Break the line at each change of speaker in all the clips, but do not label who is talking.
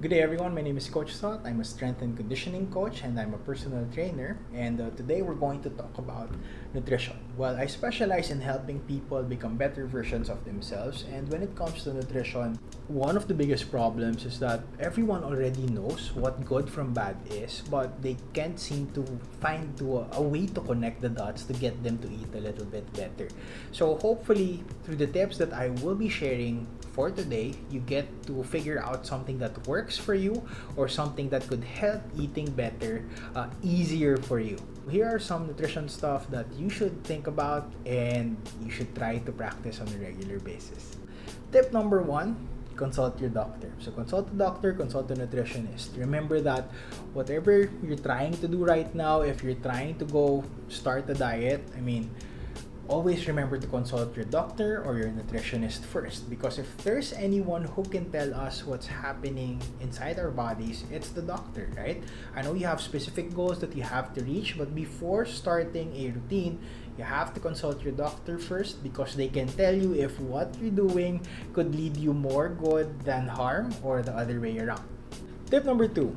Good day everyone, my name is Coach Sot. I'm a strength and conditioning coach and I'm a personal trainer, and today we're going to talk about nutrition. Well, I specialize in helping people become better versions of themselves, and when it comes to nutrition, one of the biggest problems is that everyone already knows what good from bad is, but they can't seem to find a way to connect the dots to get them to eat a little bit better. So hopefully through the tips that I will be sharing for today, you get to figure out something that works for you or something that could help eating better easier for you. Here are some nutrition stuff that you should think about and you should try to practice on a regular basis. Tip number one, consult your doctor. So consult the doctor, consult the nutritionist. Remember that whatever you're trying to do right now, if you're trying to go start a diet, always remember to consult your doctor or your nutritionist first, because if there's anyone who can tell us what's happening inside our bodies, it's the doctor, right? I know you have specific goals that you have to reach, but before starting a routine, you have to consult your doctor first, because they can tell you if what you're doing could lead you more good than harm or the other way around. Tip number two,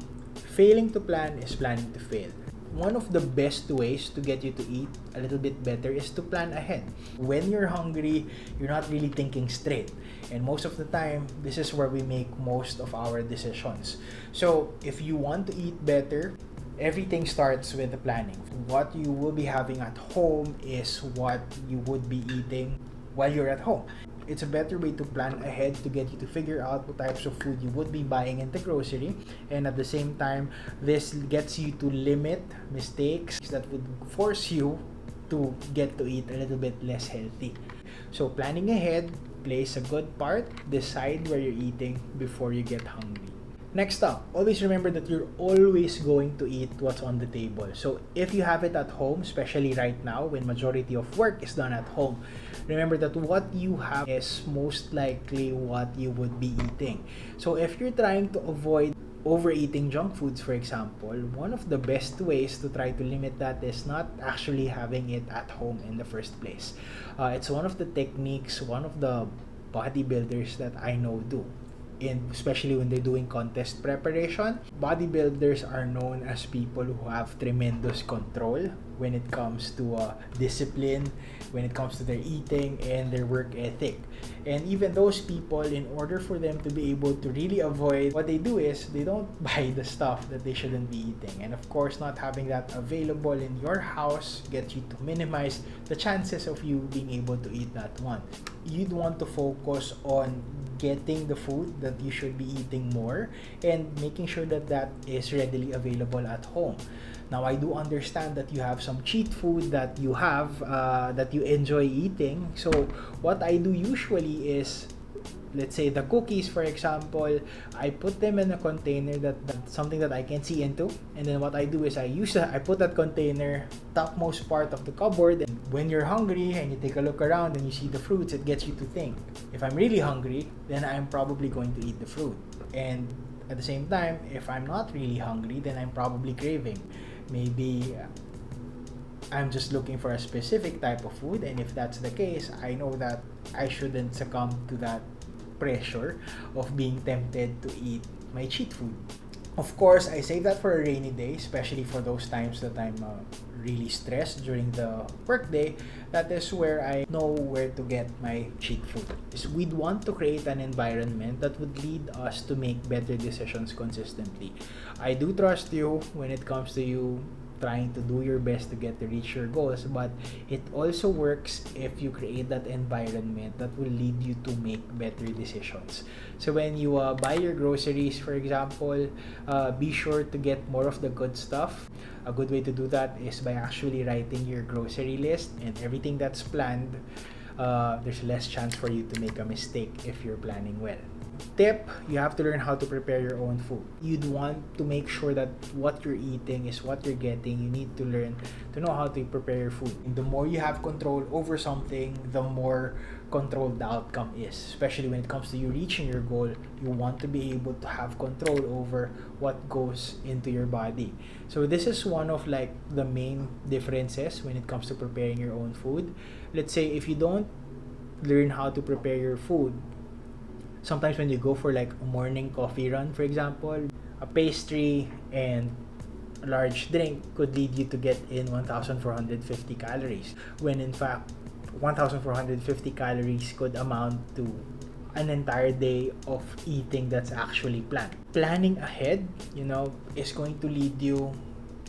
failing to plan is planning to fail. One of the best ways to get you to eat a little bit better is to plan ahead. When you're hungry, you're not really thinking straight. And most of the time, this is where we make most of our decisions. So if you want to eat better, everything starts with the planning. What you will be having at home is what you would be eating while you're at home. It's a better way to plan ahead to get you to figure out what types of food you would be buying in the grocery, and at the same time, this gets you to limit mistakes that would force you to get to eat a little bit less healthy. So planning ahead plays a good part. Decide where you're eating before you get hungry. Next up, always remember that you're always going to eat what's on the table. So if you have it at home, especially right now when majority of work is done at home, remember that what you have is most likely what you would be eating. So if you're trying to avoid overeating junk foods, for example, one of the best ways to try to limit that is not actually having it at home in the first place. It's one of the techniques, one of the bodybuilders that I know do. Especially when they're doing contest preparation, bodybuilders are known as people who have tremendous control when it comes to discipline, when it comes to their eating and their work ethic. And even those people, in order for them to be able to really avoid, what they do is they don't buy the stuff that they shouldn't be eating. And of course, not having that available in your house gets you to minimize the chances of you being able to eat that one. You'd want to focus on getting the food that you should be eating more and making sure that that is readily available at home. Now, I do understand that you have some cheat food that you have that you enjoy eating. So what I do usually is, let's say the cookies, for example, I put them in a container that's something that I can see into, and then what I do is I put that container topmost part of the cupboard, and when you're hungry and you take a look around and you see the fruits, it gets you to think, if I'm really hungry, then I'm probably going to eat the fruit. And at the same time, if I'm not really hungry, then I'm probably craving. Maybe I'm just looking for a specific type of food, and if that's the case, I know that I shouldn't succumb to that pressure of being tempted to eat my cheat food. Of course, I save that for a rainy day, especially for those times that I'm really stressed during the workday. That is where I know where to get my cheat food. We'd want to create an environment that would lead us to make better decisions consistently. I do trust you when it comes to you trying to do your best to get to reach your goals, but it also works if you create that environment that will lead you to make better decisions. So when you buy your groceries, for example, be sure to get more of the good stuff. A good way to do that is by actually writing your grocery list, and everything that's planned, there's less chance for you to make a mistake if you're planning well. Tip, you have to learn how to prepare your own food. You'd want to make sure that what you're eating is what you're getting. You need to learn to know how to prepare your food. And the more you have control over something, the more controlled the outcome is. Especially when it comes to you reaching your goal, you want to be able to have control over what goes into your body. So this is one of the main differences when it comes to preparing your own food. Let's say if you don't learn how to prepare your food, Sometimes when you go for like a morning coffee run, for example, a pastry and a large drink could lead you to get in 1,450 calories, when in fact 1,450 calories could amount to an entire day of eating that's actually planned. Planning ahead, is going to lead you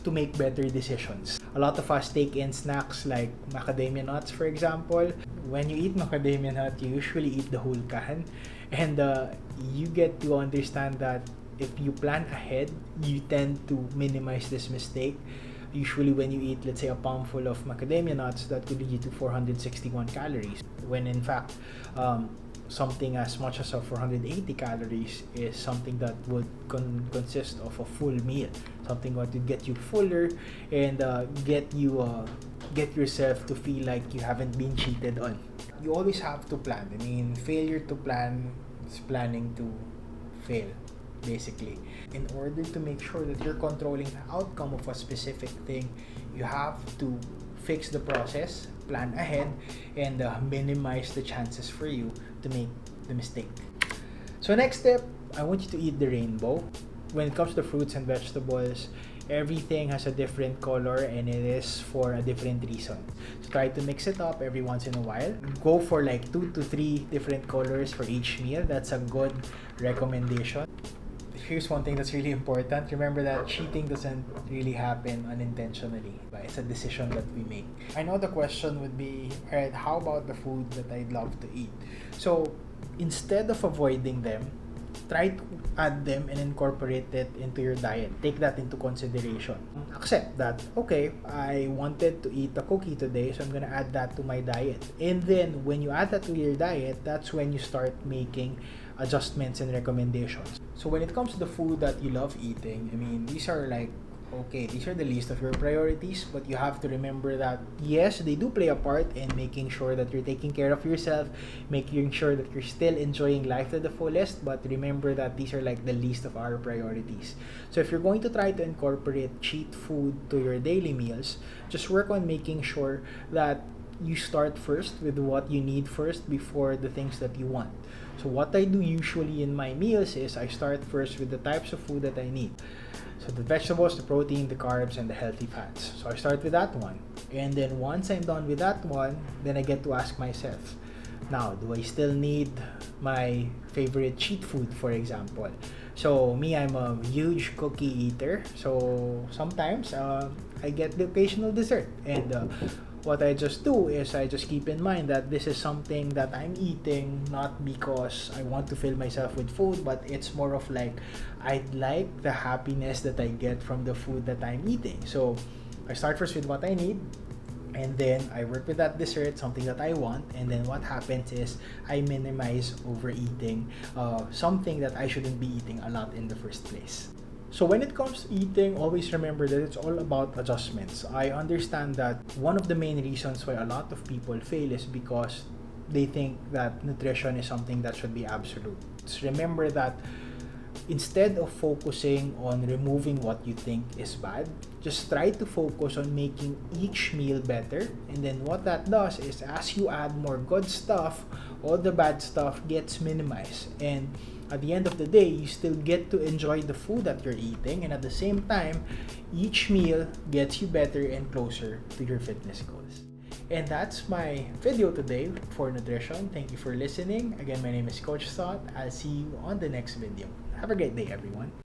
to make better decisions. A lot of us take in snacks like macadamia nuts, for example. When you eat macadamia nut, you usually eat the whole can, and you get to understand that if you plan ahead, you tend to minimize this mistake. Usually when you eat, let's say, a palm full of macadamia nuts, that could lead you to 461 calories, when in fact, something as much as 480 calories is something that would consist of a full meal, something that would get you fuller and get yourself to feel like you haven't been cheated on. You always have to plan. I mean, failure to plan is planning to fail, basically. In order to make sure that you're controlling the outcome of a specific thing, you have to fix the process, plan ahead, and minimize the chances for you to make the mistake. So next step, I want you to eat the rainbow. When it comes to fruits and vegetables, everything has a different color and it is for a different reason. So try to mix it up every once in a while. Go for like 2 to 3 different colors for each meal. That's a good recommendation. Here's one thing that's really important. Remember that cheating doesn't really happen unintentionally, but it's a decision that we make. I know the question would be, alright, how about the food that I'd love to eat? So instead of avoiding them, try to add them and incorporate it into your diet. Take that into consideration. Accept that, okay, I wanted to eat a cookie today, so I'm gonna add that to my diet. And then when you add that to your diet, that's when you start making adjustments and recommendations. So when it comes to the food that you love eating, I mean, these are the least of your priorities, but you have to remember that yes, they do play a part in making sure that you're taking care of yourself, making sure that you're still enjoying life to the fullest, but remember that these are like the least of our priorities. So if you're going to try to incorporate cheat food to your daily meals, just work on making sure that you start first with what you need first before the things that you want. So what I do usually in my meals is I start first with the types of food that I need. So the vegetables, the protein, the carbs, and the healthy fats. So I start with that one. And then once I'm done with that one, then I get to ask myself, now, do I still need my favorite cheat food, for example? So me, I'm a huge cookie eater. So sometimes I get the occasional dessert. And what I just do is I just keep in mind that this is something that I'm eating not because I want to fill myself with food, but it's more of like I'd like the happiness that I get from the food that I'm eating. So I start first with what I need, and then I work with that dessert, something that I want, and then what happens is I minimize overeating, something that I shouldn't be eating a lot in the first place. So when it comes to eating, always remember that it's all about adjustments. I understand that one of the main reasons why a lot of people fail is because they think that nutrition is something that should be absolute. Just remember that instead of focusing on removing what you think is bad, just try to focus on making each meal better. And then what that does is as you add more good stuff, all the bad stuff gets minimized. And at the end of the day, you still get to enjoy the food that you're eating, and at the same time, each meal gets you better and closer to your fitness goals. And that's my video today for nutrition. Thank you for listening. Again, my name is Coach Thought. I'll see you on the next video. Have a great day, everyone.